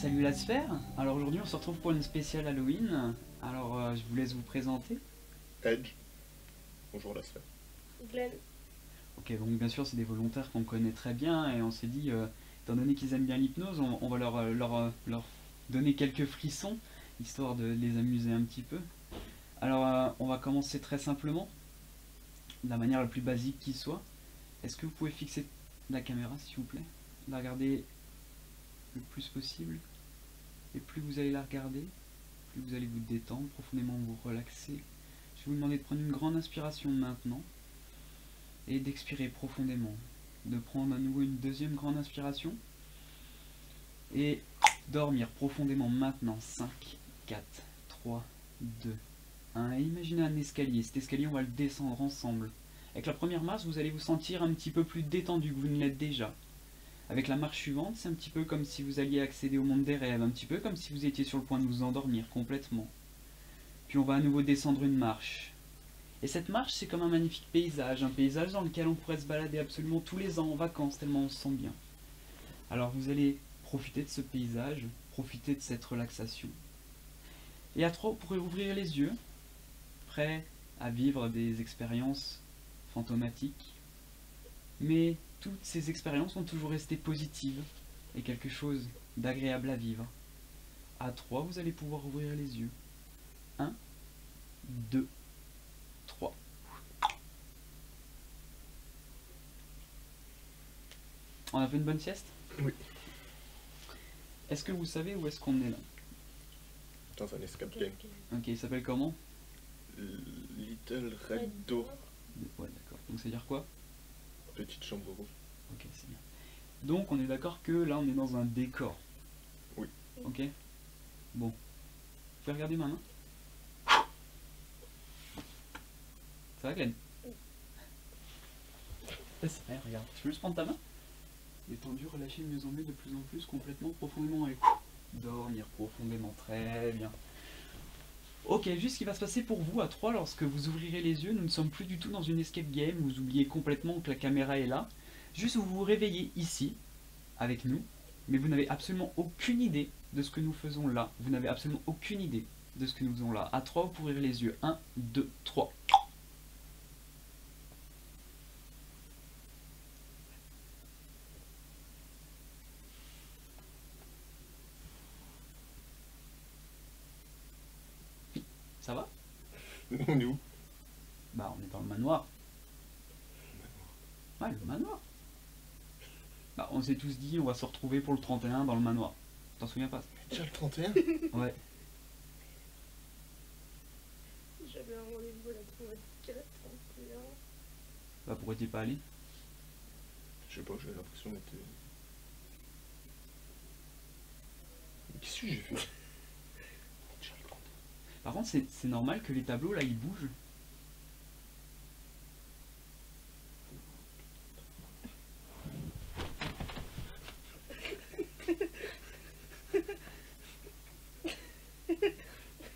salut la sphère. Alors aujourd'hui on se retrouve pour une spéciale Halloween. Alors je vous laisse vous présenter. Edge. Bonjour la sphère. Glenn. Ok, donc bien sûr c'est des volontaires qu'on connaît très bien et on s'est dit, étant donné qu'ils aiment bien l'hypnose, on va leur donner quelques frissons, histoire de les amuser un petit peu. Alors on va commencer très simplement, de la manière la plus basique qui soit. Est-ce que vous pouvez fixer la caméra s'il vous plaît? La regarder le plus possible. Et plus vous allez la regarder, plus vous allez vous détendre, profondément vous relaxer. Je vais vous demander de prendre une grande inspiration maintenant et d'expirer profondément. De prendre à nouveau une deuxième grande inspiration et dormir profondément maintenant. 5, 4, 3, 2, 1. Et imaginez un escalier. Cet escalier, on va le descendre ensemble. Avec la première marche, vous allez vous sentir un petit peu plus détendu que vous ne l'êtes déjà. Avec la marche suivante, c'est un petit peu comme si vous alliez accéder au monde des rêves, un petit peu comme si vous étiez sur le point de vous endormir complètement. Puis on va à nouveau descendre une marche. Et cette marche, c'est comme un magnifique paysage, un paysage dans lequel on pourrait se balader absolument tous les ans en vacances, tellement on se sent bien. Alors vous allez profiter de ce paysage, profiter de cette relaxation. Et à 3, vous pourrez ouvrir les yeux, prêts à vivre des expériences fantomatiques. Mais toutes ces expériences vont toujours rester positives et quelque chose d'agréable à vivre. À 3, vous allez pouvoir ouvrir les yeux. 1, 2, 3. On a fait une bonne sieste? Oui. Est-ce que vous savez où est-ce qu'on est là? Dans un escape game. Ok, il s'appelle comment? Little Red Door. Ouais, d'accord. Donc ça veut dire quoi? Petite chambre rouge. Ok, c'est bien. Donc on est d'accord que là on est dans un décor. Oui. Ok. Bon. Vous pouvez regarder ma main? Ça va Glenn? Ouais, regarde. Tu peux juste prendre ta main? Détendu, relâcher de mieux en mieux, de plus en plus, complètement, profondément et dormir profondément. Très bien. Ok, juste ce qui va se passer pour vous à 3 lorsque vous ouvrirez les yeux, nous ne sommes plus du tout dans une escape game, vous oubliez complètement que la caméra est là. Juste vous vous réveillez ici, avec nous, mais vous n'avez absolument aucune idée de ce que nous faisons là. Vous n'avez absolument aucune idée de ce que nous faisons là. À 3, vous pourrez ouvrir les yeux. 1, 2, 3. Ça va? On est où? Bah on est dans le manoir. Ouais, le manoir. Bah on s'est tous dit on va se retrouver pour le 31 dans le manoir. T'en souviens pas? Déjà le 31? Ouais. J'avais un rendez-vous la 34, 31. Bah pourquoi t'y es pas allé? Je sais pas, j'ai l'impression d'être... Mais qu'est-ce que j'ai fait? Déjà le 31. Par contre c'est normal que les tableaux là ils bougent.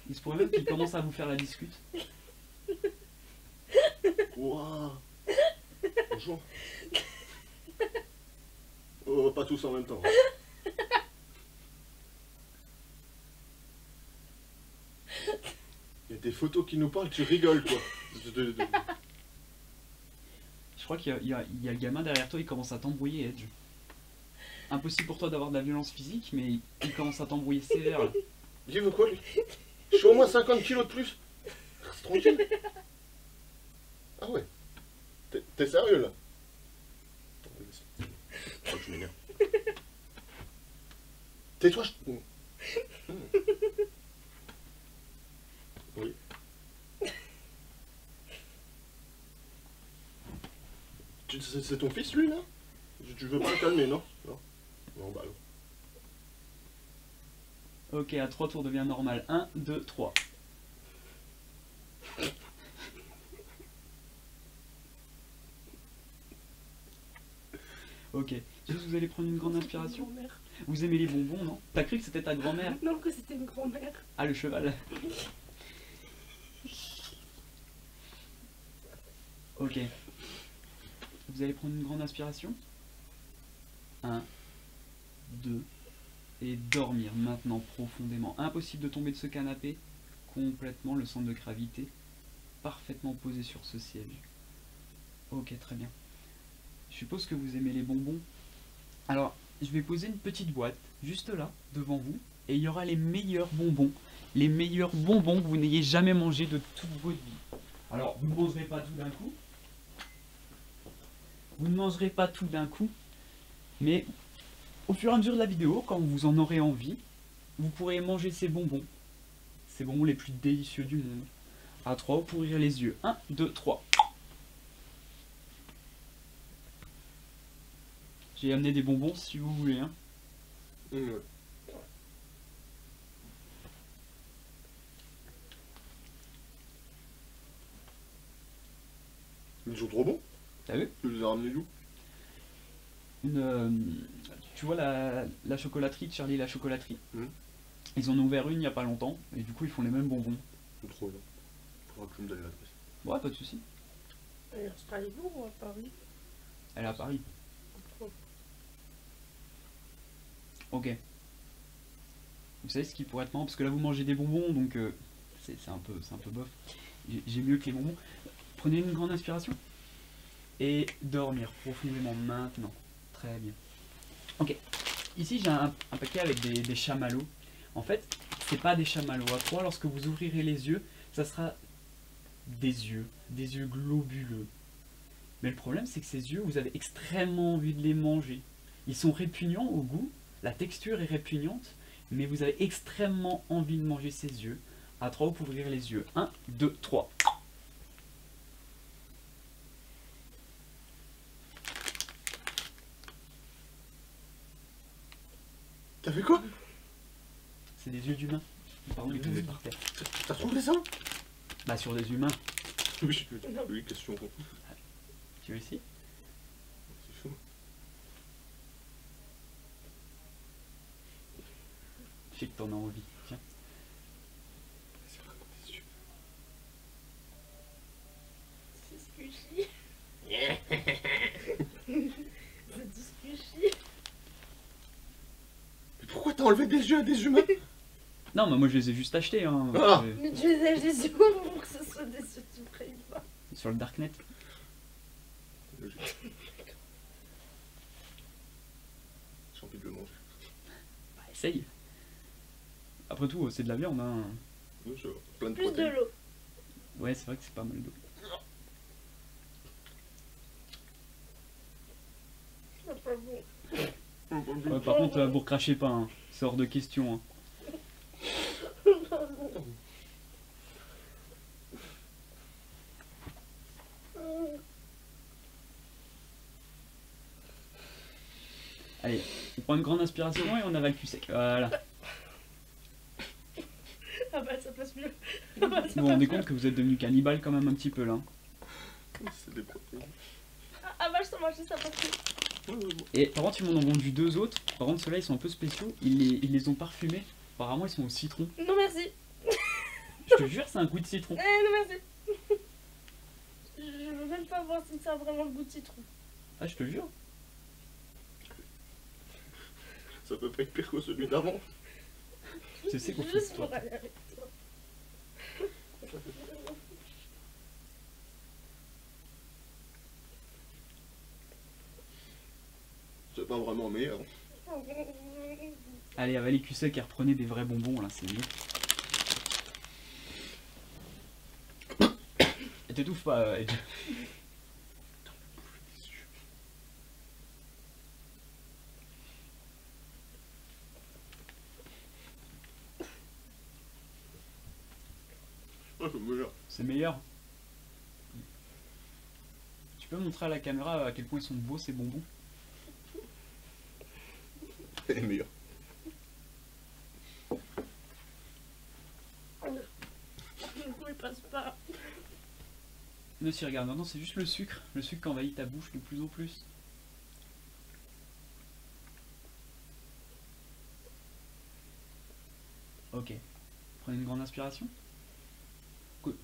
Il se pourrait même qu'ils commencent à vous faire la discute. Wouah. Bonjour. Oh, pas tous en même temps. Il y a des photos qui nous parlent, tu rigoles quoi. Je crois qu'il y a le gamin derrière toi, il commence à t'embrouiller, Edge. Impossible pour toi d'avoir de la violence physique, mais il commence à t'embrouiller sévère là. Il veut quoi lui? Je suis au moins 50 kilos de plus. C'est tranquille. Ah ouais. T'es sérieux là? Oh, je m'énerve. Tais-toi, je... Oui. C'est ton fils lui là? Tu veux pas le calmer, non? Non. Non, bah non. Ok, à 3 tours devient normal. 1, 2, 3. Ok, juste vous allez prendre une grande inspiration. Vous aimez les bonbons, non? T'as cru que c'était ta grand-mère? Non, que c'était une grand-mère. Ah, le cheval. Ok. Vous allez prendre une grande inspiration. 1, 2, et dormir maintenant profondément. Impossible de tomber de ce canapé. Complètement le centre de gravité parfaitement posé sur ce siège. Ok, très bien. Je suppose que vous aimez les bonbons. Alors, je vais poser une petite boîte juste là, devant vous, et il y aura les meilleurs bonbons. Les meilleurs bonbons que vous n'ayez jamais mangé de toute votre vie. Alors, vous ne mangerez pas tout d'un coup. Vous ne mangerez pas tout d'un coup, mais au fur et à mesure de la vidéo, quand vous en aurez envie, vous pourrez manger ces bonbons. Ces bonbons les plus délicieux du monde. À 3, pour ouvrir les yeux. 1, 2, 3. J'ai amené des bonbons si vous voulez. Hein. Ouais. Ils sont trop bons. T'as vu? Tu les as ramenés d'où? Tu vois la chocolaterie de Charlie la chocolaterie. Mmh. Ils en ont ouvert une il n'y a pas longtemps, et du coup ils font les mêmes bonbons. C'est trop bien. Faudra que tu me donnes l'adresse. Ouais, pas de soucis. Elle est à Strasbourg ou à Paris? Elle est à Paris. Ok. Vous savez ce qui pourrait être marrant, parce que là vous mangez des bonbons, donc c'est un peu bof. J'ai mieux que les bonbons. Prenez une grande inspiration. Et dormir profondément maintenant. Très bien. Ok. Ici j'ai un paquet avec des chamallows. En fait, c'est pas des chamallows. À 3, lorsque vous ouvrirez les yeux, ça sera des yeux globuleux. Mais le problème, c'est que ces yeux, vous avez extrêmement envie de les manger. Ils sont répugnants au goût, la texture est répugnante, mais vous avez extrêmement envie de manger ces yeux. À 3, vous pouvez ouvrir les yeux. 1, 2, 3. T'as fait quoi? C'est des yeux d'humains. Pardon, ils sont tombés par terre. T'as trouvé ça? Bah, sur des humains. Oui, question. Tu veux ici? C'est chaud. Je sais que t'en as envie. Tiens. C'est vraiment des yeux. C'est squishy. C'est du squishy. Mais pourquoi t'as enlevé des yeux à des humains? Non, mais moi je les ai juste achetés. Hein. Ah. Mais tu les as des yeux pour que ce soit des yeux du président. Sur le Darknet. J'ai envie de le manger. Bah, essaye. Après tout, c'est de la viande. Hein. Oui, c'est plein de Plus de protéines. l'eau. Ouais, c'est vrai que c'est pas mal d'eau. C'est pas bon. Ouais, par contre, vous recrachez pas. Hein. C'est hors de question. Hein. Allez, on prend une grande inspiration et on avale cul sec. Voilà. Ah bah ça passe mieux. Ah bah, ça Vous vous rendez passe compte que vous êtes devenu cannibale quand même un petit peu là. C'est des protéines. mieux. Ah bah je t'en mange ça passe mieux. Ouais. Et par contre, ils m'en ont vendu 2 autres. Par contre, ceux-là ils sont un peu spéciaux. Ils les ont parfumés. Apparemment, ils sont au citron. Non merci. Je te jure, c'est un goût de citron. Non merci. Je veux même pas voir si ça a vraiment le goût de citron. Ah, je te jure. Ça peut pas être pire que celui d'avant. Je sais qu'on fait Juste toi. pour aller avec toi. C'est pas vraiment meilleur. Allez, avalez cul sec et reprenez des vrais bonbons là, c'est mieux. Et t'étouffe pas, Edge. Ouais, c'est meilleur. C'est meilleur. Tu peux montrer à la caméra à quel point ils sont beaux ces bonbons? C'est meilleur. Le goût il passe pas. Non, si regarde, non, c'est juste le sucre. Le sucre qui envahit ta bouche de plus en plus. Ok. Prenez une grande inspiration.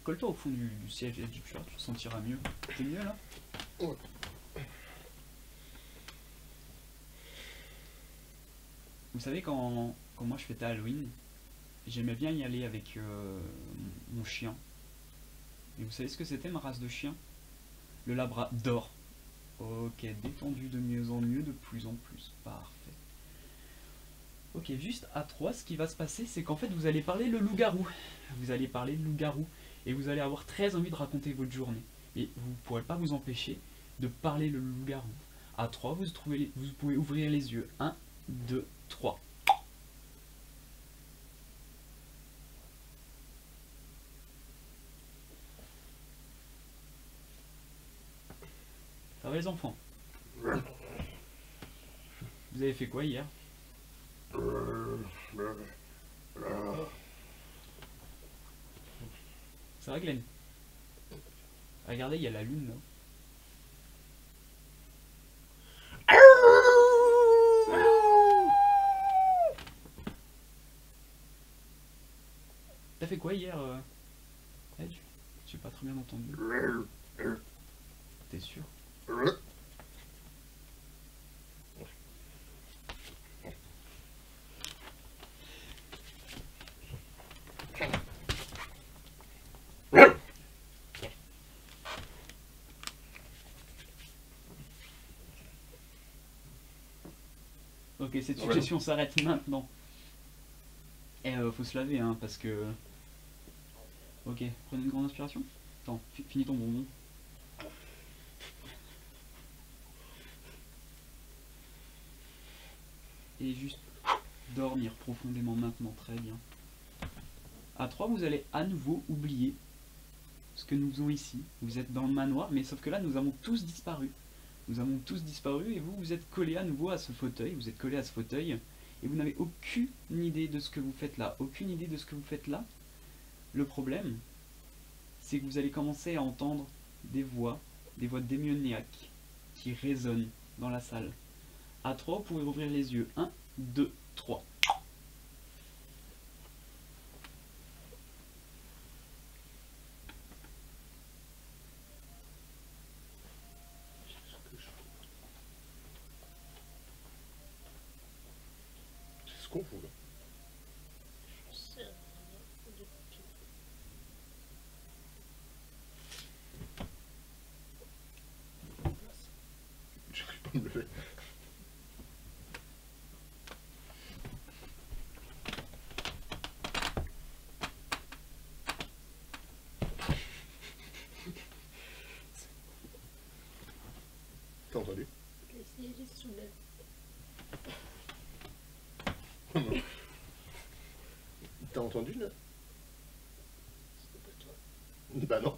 Colle-toi au fond du siège et du t-shirt, tu te sentiras mieux. T'es mieux là? Ouais. Vous savez, quand moi je fêtais Halloween, j'aimais bien y aller avec mon chien. Et vous savez ce que c'était ma race de chien? Le labrador. Ok, détendu de mieux en mieux, de plus en plus. Parfait. Ok, juste à 3, ce qui va se passer, c'est qu'en fait, vous allez parler le loup-garou. Vous allez parler le loup-garou. Et vous allez avoir très envie de raconter votre journée. Et vous ne pourrez pas vous empêcher de parler le loup-garou. À 3, vous pouvez ouvrir les yeux. 1, 2, 3. Ça va les enfants? Vous avez fait quoi hier? Ça va Glenn? Regardez, il y a la lune là. T'as fait quoi hier Edge? J'ai pas très bien entendu. T'es sûr? Ok, cette suggestion s'arrête maintenant. Et faut se laver, hein, parce que... Ok, prenez une grande inspiration. Attends, finis ton bonbon. Et juste dormir profondément maintenant, très bien. À 3, vous allez à nouveau oublier ce que nous faisons ici. Vous êtes dans le manoir, mais sauf que là, nous avons tous disparu. Nous avons tous disparu et vous, vous êtes collé à nouveau à ce fauteuil. Vous êtes collé à ce fauteuil et vous n'avez aucune idée de ce que vous faites là. Aucune idée de ce que vous faites là. Le problème, c'est que vous allez commencer à entendre des voix démoniaques qui résonnent dans la salle. À 3, vous pouvez rouvrir les yeux. 1, 2, 3. C'est ce qu'on fout là. J'arrive pas à me lever. T'as entendu? Le siège est sous le... T'as entendu là? C'était pas toi. Bah non.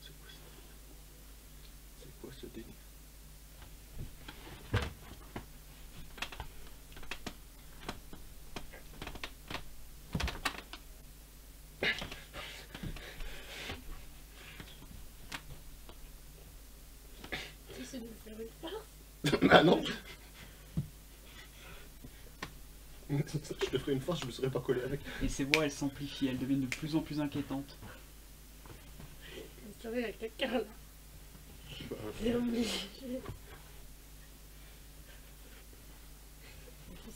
C'est quoi ce délire? T'essaies de me faire une farce. Bah non. Je te ferais une farce, je me serais pas collé avec. Et ces voix, elles s'amplifient, elles deviennent de plus en plus inquiétantes. Vous savez, il y a quelqu'un là. Bah, C'est obligé.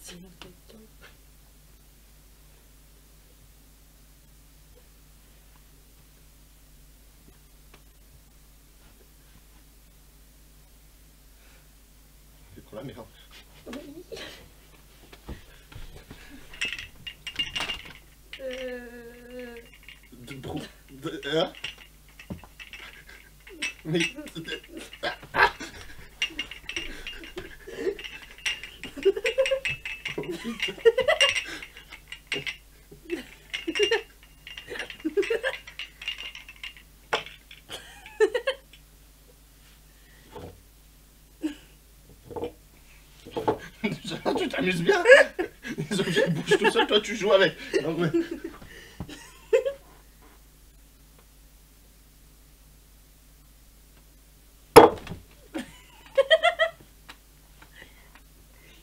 C'est là quelqu'un. c'est pour la merde. Oui. Hein? Mais... Oh, putain. Tu t'amuses bien. Les objets bougent tout seuls, toi tu joues avec. Non, mais...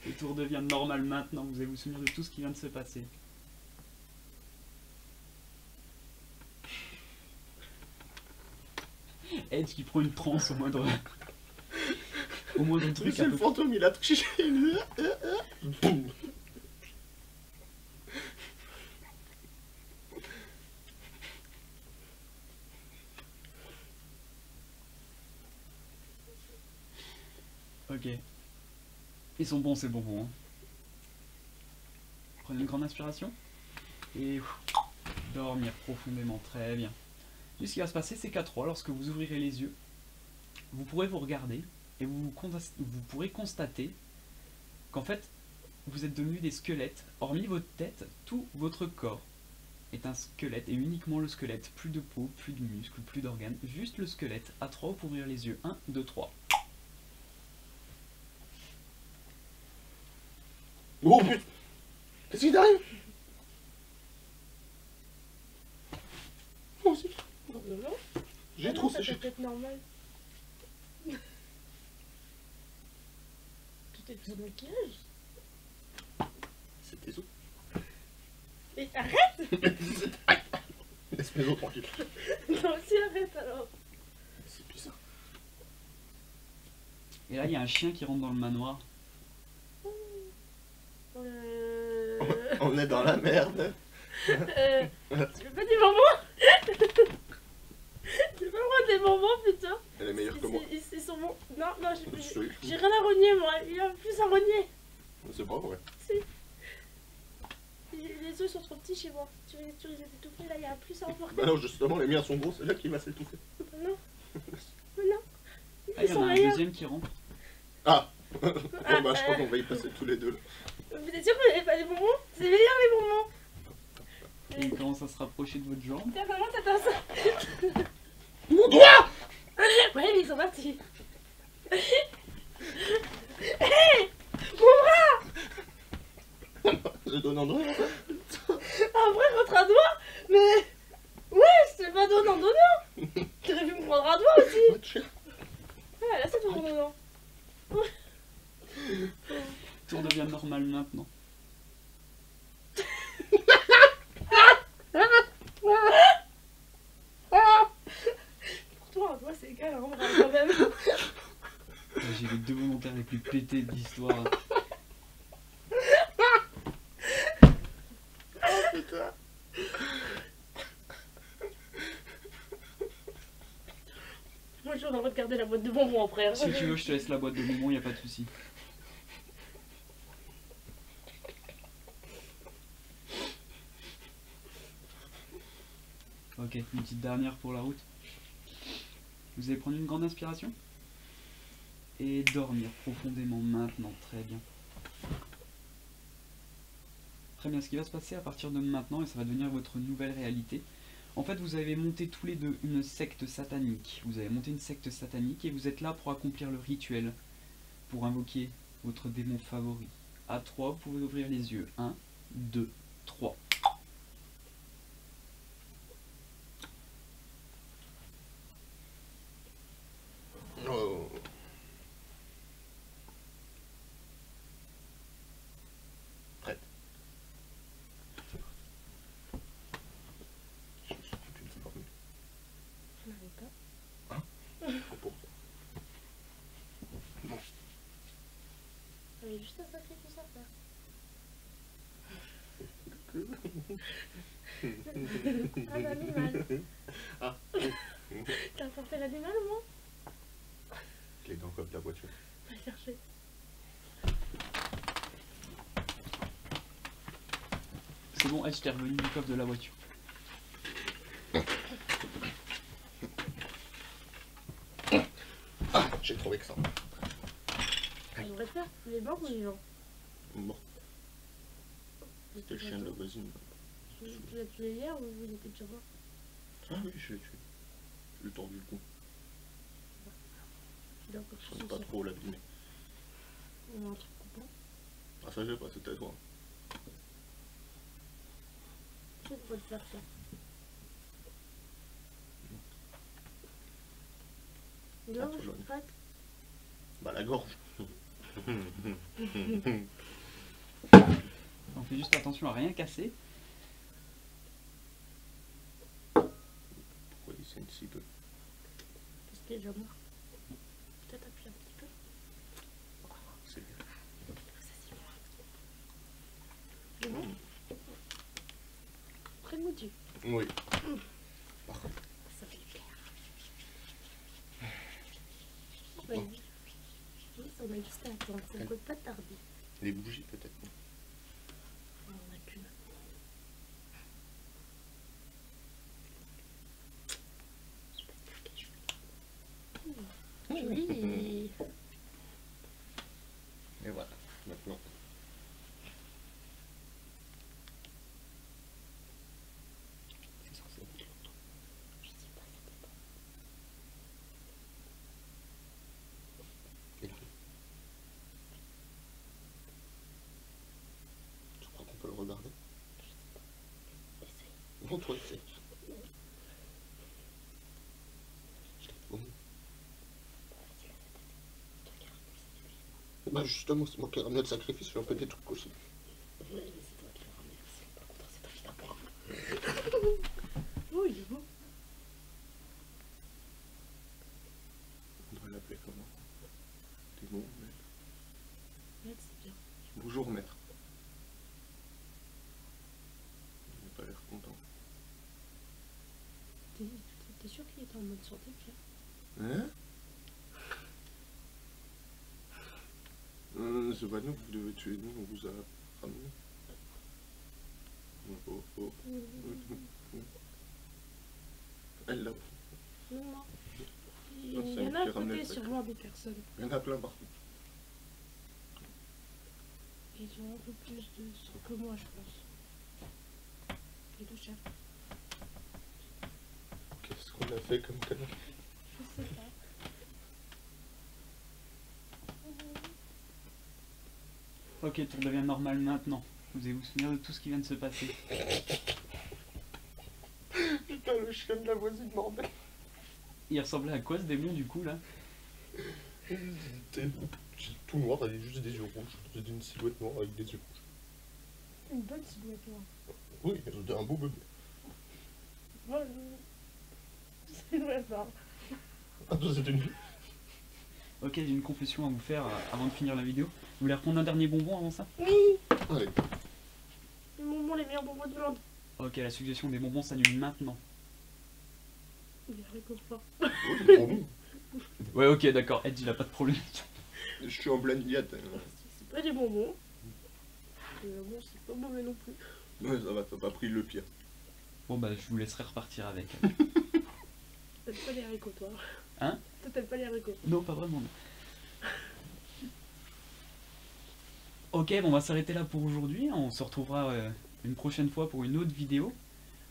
Le tour devient normal maintenant, vous allez vous souvenir de tout ce qui vient de se passer. Edge qui prend une transe au moindre... au moindre truc. Monsieur le fantôme, il a triché. Boum. Ok. Ils sont bons ces bonbons. Hein. Prenez une grande inspiration. Et dormir profondément. Très bien. Et ce qui va se passer, c'est qu'à 3, lorsque vous ouvrirez les yeux, vous pourrez vous regarder et vous pourrez constater qu'en fait, vous êtes devenus des squelettes. Hormis votre tête, tout votre corps est un squelette et uniquement le squelette. Plus de peau, plus de muscles, plus d'organes. Juste le squelette. À 3 pour ouvrir les yeux. 1, 2, 3. Oh putain! Qu'est-ce qui t'arrive? Moi aussi. Non. J'ai trop ça séché. peut être normal. Tout est de maquillage. C'est tes os. Mais arrête! Laisse mes os tranquilles. Non, si arrête alors. C'est bizarre. Et là, il y a un chien qui rentre dans le manoir. On est dans la merde. Tu veux pas des bonbons? Tu veux pas prendre des bonbons, putain? Elle est meilleure que moi. Ils sont bons. Non, Oui. j'ai rien à renier, moi. Il y a plus à renier. C'est pas vrai. Si. Les œufs sont trop petits chez moi. Tu les as étouffés, là, il y a plus à emporter. Bah non, justement, les miens sont gros, c'est là qui va s'étouffer. Non. Non. Ah, il y en a un meilleurs. deuxième qui rentre. Ah. Bon bah je crois qu'on va y passer tous les deux là. Vous êtes sûr que vous n'avez pas des bonbons? C'est meilleur les bonbons. Et il commence à se rapprocher de votre jambe. Tiens, comment ça t'a ça? Mon doigt! Ouais, mais ils sont partis. Hé! Mon bras! Je donne un doigt. Un vrai contre un doigt? Mais... Ouais, c'est pas donnant donnant. T'aurais pu me prendre un doigt aussi. Va te chier. Ouais, là c'est ton donnant. Tout redevient normal maintenant. Pour toi, un doigt c'est égal, hein, on va quand même. J'ai les deux volontaires les plus pétés de l'histoire. Putain. Moi je suis en train de regarder la boîte de bonbons, frère. Si tu veux, je te laisse la boîte de bonbons, y a pas de souci. Ok, une petite dernière pour la route. Vous allez prendre une grande inspiration et dormir profondément maintenant. Très bien. Très bien, ce qui va se passer à partir de maintenant, et ça va devenir votre nouvelle réalité. En fait, vous avez monté tous les deux une secte satanique. Vous avez monté une secte satanique et vous êtes là pour accomplir le rituel, pour invoquer votre démon favori. À 3, vous pouvez ouvrir les yeux. 1, 2, 3. Oh. Prête. Je me suis foutu de ça parmi. Je n'avais pas. C'est pour ça. Bon. J'avais juste un sacré tout ça faire. Un animal. Ah. T'as porté l'animal au moins? Je l'ai dans le coffre de la voiture. Va chercher. C'est bon, je t'ai revenu du coffre de la voiture. Ah, j'ai trouvé que ça. On devrait faire les morts ou les vivants? Bon, c'était le chien de la voisine. Tu l'as tué hier ou vous étiez déjà mort? Ah oui, je l'ai tué. Je lui ai tordu le cou. Tu l'as encore Je ne pas trop l'abîmer. On a un truc coupant. Ah ça je sais pas, c'est peut-être toi. Je sais pourquoi te faire ça. Non, tu je l'as. prête. Bah la gorge. On fait juste attention à rien casser. Pourquoi il saigne si peu? Parce C'est déjà moi. Peut-être appuyer un petit peu. C'est bien. Ça c'est bon. C'est bon. Très goûtu. Oui. Parfait. Ça fait clair. Oui. Oui, ça, on a juste à attendre. Ça ne peut pas tarder. Les bougies peut-être. On en a qu'une. Joli. Et voilà, maintenant. C'est censé être longtemps. Je sais pas, ça dépend. Il arrive. Tu crois qu'on peut le regarder? Essaye. Non, toi, essaye. Bon. Vas-y, la tête. Regarde, c'est lui. Bah justement, c'est moi qui ai ramené le sacrifice, j'en fais des trucs aussi. Oui, mais c'est toi qui l'as ramené. Par contre, c'est toi qui t'as pas. Oh, il est beau. On doit l'appeler comment? T'es bon, maître? Ouais, c'est bien. Bonjour, maître. Il n'a pas l'air content. T'es sûr qu'il était en bonne santé, Pierre? Hein? C'est pas nous que vous devez tuer, nous, on vous a ramené. Oh, oh, oh. Elle là. Non, non. Il Non, c'est y en elle a à qui ramenait côté, le sac. sûrement des personnes. Il y en a plein partout. Ils ont un peu plus de sang que moi, je pense. Les deux chefs. Qu'est-ce qu'on a fait comme canard? Je sais pas. Ok, tout redevient normal maintenant. Vous allez vous souvenir de tout ce qui vient de se passer. Putain, le chien de la voisine, bordel. Il ressemblait à quoi ce démon du coup là? C'était tout noir, il avait juste des yeux rouges. C'était une silhouette noire avec des yeux rouges. Une bonne silhouette noire. Oui, c'était un beau bébé. Ouais, c'est vrai ça. Ah, ça c'était une fille. Ok, j'ai une confession à vous faire avant de finir la vidéo. Vous voulez reprendre un dernier bonbon avant ça? Oui. Allez. Les bonbons, les meilleurs bonbons du monde. Ok, la suggestion des bonbons s'annule maintenant. Il est haricots forts. Oh, c'est trop bon. Ouais, ok, d'accord, Edge il a pas de problème. Je suis en pleine diète. C'est pas des bonbons. Bon, c'est pas mauvais non plus. Ouais, ça va, t'as pas pris le pire. Bon bah, je vous laisserai repartir avec. T'aimes pas les haricots, toi? Hein? Toi, t'aimes pas les haricots? Non, pas vraiment. Non. Ok, bon, on va s'arrêter là pour aujourd'hui. On se retrouvera une prochaine fois pour une autre vidéo.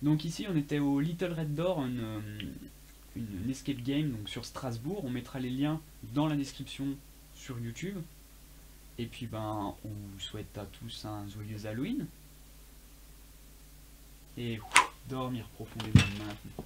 Donc ici, on était au Little Red Door, une escape game donc sur Strasbourg. On mettra les liens dans la description sur YouTube. Et puis, ben, on vous souhaite à tous un joyeux Halloween. Et dormir profondément maintenant.